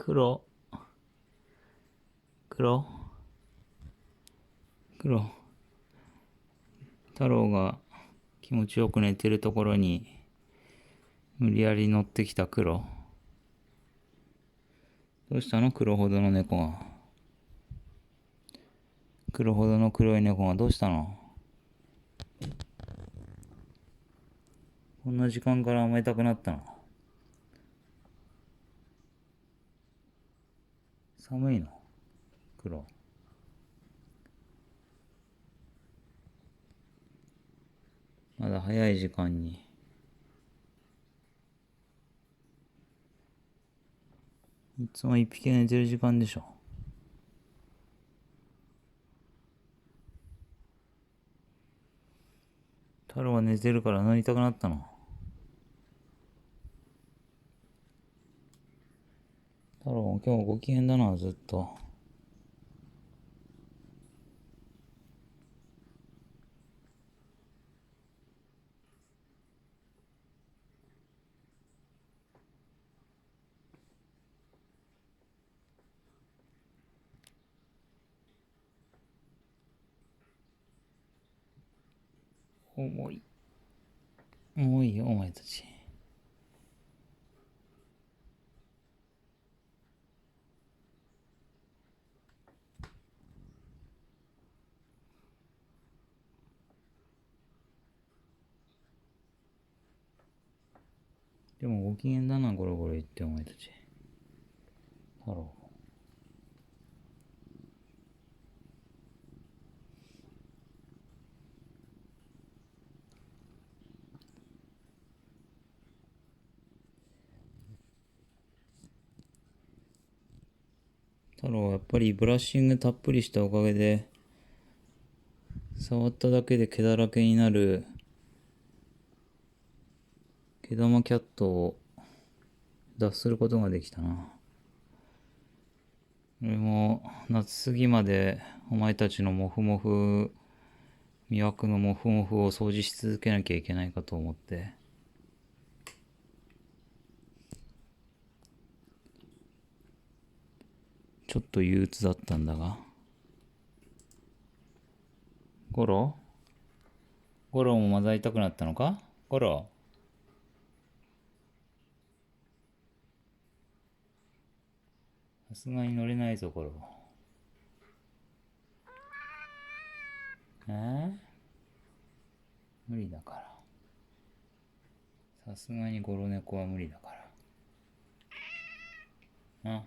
黒、黒、黒。太郎が気持ちよく寝てるところに無理やり乗ってきた黒。どうしたの？黒ほどの猫が。黒ほどの黒い猫がどうしたの？こんな時間から甘えたくなったの？寒いの？黒。まだ早い時間に。いつも一匹寝てる時間でしょ。太郎が寝てるから乗りたくなったの？太郎も今日ご機嫌だな、ずっと。重い。重いよ、お前たち。でもご機嫌だな、ゴロゴロ言って、お前たち。太郎。太郎はやっぱりブラッシングたっぷりしたおかげで、触っただけで毛だらけになる毛玉キャットを脱することができたな。俺も夏過ぎまでお前たちのモフモフ、魅惑のモフモフを掃除し続けなきゃいけないかと思って、ちょっと憂鬱だったんだが。ゴロゴロもまだ痛くなったのか？ゴロ。さすがに乗れないぞ、ゴロ。無理だから。さすがにゴロ猫は無理だから。な。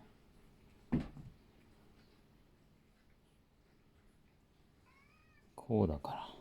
こうだから。